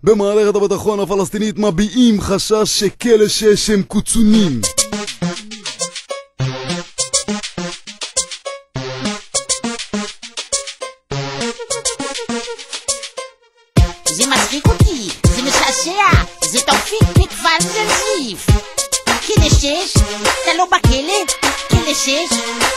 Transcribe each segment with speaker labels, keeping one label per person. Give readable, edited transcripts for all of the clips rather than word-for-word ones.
Speaker 1: במערכת הביטחון הפלסטינית מביעים חשש שכלא 6 הם קוצונים.
Speaker 2: זה מצחיק אותי, זה משעשע, זה תופיק תקווה זנזיף. כלא 6, אתה לא בכלא? כלא 6,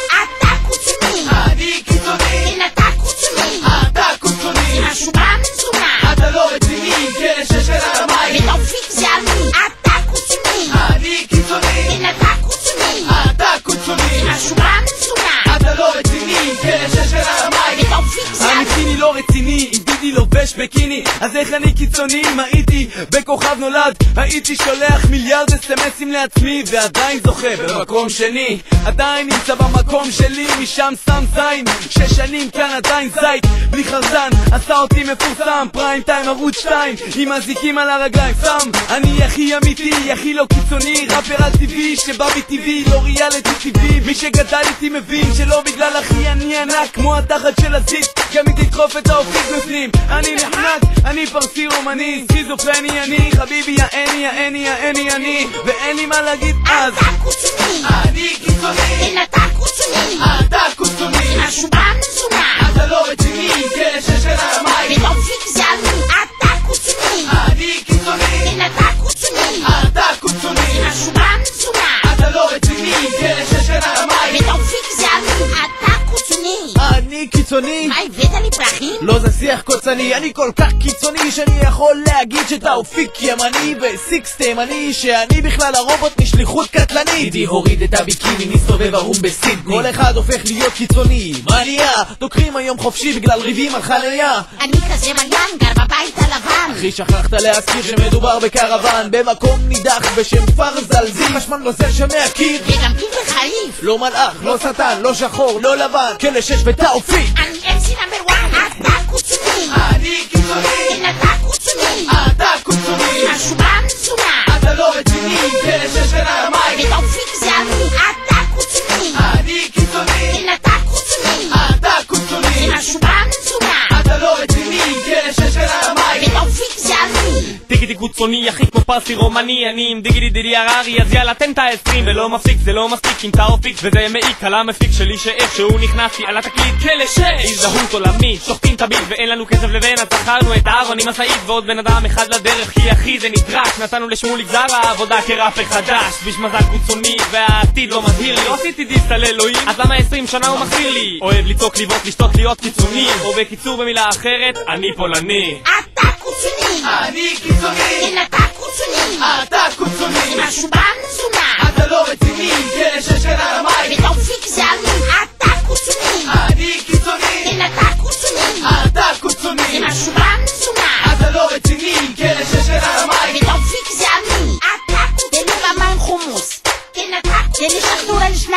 Speaker 2: אתה קוצוני.
Speaker 3: אני קיצוני.
Speaker 2: כן, אתה קוצוני.
Speaker 3: אתה קוצוני.
Speaker 2: זה משהו במצונה.
Speaker 3: אתה לא רציני, כלא 6 של הרמיים.
Speaker 2: ותופיק זה אני, אתה קוצוני.
Speaker 3: אני קיצוני.
Speaker 2: כן, אתה קוצוני.
Speaker 3: אתה קוצוני.
Speaker 2: זה משהו במצונה.
Speaker 3: אתה לא רציני, כלא 6 של הרמיים.
Speaker 2: ותופיק זה
Speaker 3: אני ציני לא רציני, אם דידי לובש בקיני, אז איך אני קיצוני? אם הייתי בכוכב נולד, הייתי שולח מיליארד אסמסים לעצמי, ועדיין זוכה במקום שני. עדיין נמצא במקום שלי, משם שם זין. 6 שנים כאן עדיין זית בלי חרזן, עשה אותי מפורסם. פריים טיים ערוץ 2 עם הזיקים על הרגליים. שם אני הכי אמיתי, הכי לא קיצוני, ראפר על טבעי שבא בטבעי, לא ריאליטי טבעי. מי שגדל איתי מבין שלא בגלל אחי אני ענק כמו התחת של הזיק, גם אם תדחוף את האופיק בפנים. אני נחנק, אני פרסי רומני, סקיזופרני אני, חביבי יעני יעני יעני אני, ואין לי מה להגיד אז.
Speaker 2: אתה קוצוני.
Speaker 3: אני קיצוני.
Speaker 2: כן, אתה קוצוני.
Speaker 3: אתה קוצוני.
Speaker 2: זה משהו במצונה.
Speaker 3: אתה לא רציני, כלא 6 של הרמיים.
Speaker 2: ותופיק זה אני, אתה קוצוני.
Speaker 3: אני קיצוני.
Speaker 2: כן, אתה קוצוני.
Speaker 3: אתה קוצוני.
Speaker 2: זה משהו במצונה.
Speaker 3: אתה לא רציני, כלא 6 של הרמיים.
Speaker 2: ותופיק זה אני, אתה קוצוני.
Speaker 3: אני קיצוני.
Speaker 2: מה הבאת לי פרחים?
Speaker 3: לא, זה שיח קוצני, אני כל כך קיצוני שאני יכול להגיד שתאופיק ימני וסיקס תימני, שאני בכלל הרובוט משליחות קטלנית. דידי הוריד את הביקיני, מסתובב ערום בסידני, כל אחד הופך להיות קיצוני. מה נהיה? דוקרים היום חופשי בגלל ריבים על חניה.
Speaker 2: אני כזה מליין, גר בבית הלבן.
Speaker 3: אחי, שכחת להזכיר שמדובר בקרוון במקום נידח בשם פרזל, זיל חשמל נוזל שמהקיר,
Speaker 2: וגם גיל וחריף.
Speaker 3: לא מלאך, לא שטן, לא שחור, לא לבן, כלא 6 ותאופיק.
Speaker 2: אני MC נאמבר 1, אתה קוצוני.
Speaker 3: אני קיצוני.
Speaker 2: כן, אתה קוצוני.
Speaker 3: אתה קוצוני.
Speaker 2: זה משהו במצונה.
Speaker 3: אתה לא רציני, כלא 6 של הרמיים.
Speaker 2: ותופיק זה אני, אתה קוצוני.
Speaker 3: אני קיצוני.
Speaker 2: כן, אתה קוצוני.
Speaker 3: אתה קוצוני.
Speaker 2: זה משהו במצונה.
Speaker 3: אתה לא רציני, כלא 6 של הרמיים.
Speaker 2: ותופיק זה אני.
Speaker 4: דיגידי קוצוני, הכי כמו פרסי רומני, אני עם דיגידי דידי הררי, אז יאללה תן את ה-20 ולא מפסיק, זה לא מספיק עם תאופיק, וזה מעיק על המפיק שלי שאיכשהו נכנסתי על התקליט כלא 6. הזדהות עולמית, שוחטים תביט ואין לנו כסף לבן, אז שכרנו את אהרון עם הסעיד ועוד בן אדם אחד לדרך, כי אחי זה נדרש, נתנו לשמוליק זר העבודה כראפר חדש, ביש מזל קוצוני והעתיד לא מזהיר לי, לא עשיתי דיס על אלוהים, אז למה 20 שנה הוא מחזיר לי? אוהב לצעוק ליבות, לשתות להיות קיצוני, או בקיצור במילה אחרת, אני פולני.
Speaker 2: אתה קוצוני.
Speaker 3: אני קיצוני.
Speaker 2: כן, אתה קוצוני.
Speaker 3: אתה קוצוני.
Speaker 2: זה משהו במצונה.
Speaker 3: אתה לא רציני, כלא 6 של הרמיים.
Speaker 2: ותופיק זה אני, אתה קוצוני.
Speaker 3: אני קיצוני.
Speaker 2: כן, אתה קוצוני.
Speaker 3: אתה קוצוני.
Speaker 2: זה משהו במצונה.
Speaker 3: אתה לא רציני, כלא 6 של הרמיים.
Speaker 2: ותופיק זה אני, אתה קוצוני. תן לי במים חומוס. כן, אתה תן לי שחטור על 2.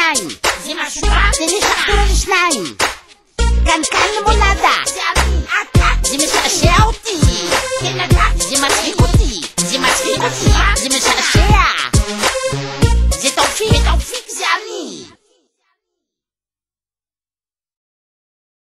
Speaker 2: זה משהו במצונה. תן לי שחטור על 2. קנקן למולדה. זה אני, אתה. זה משעשע אותי. כן, אתה. זה מצחיק אותי. זה מצחיק אותי. זה משעשע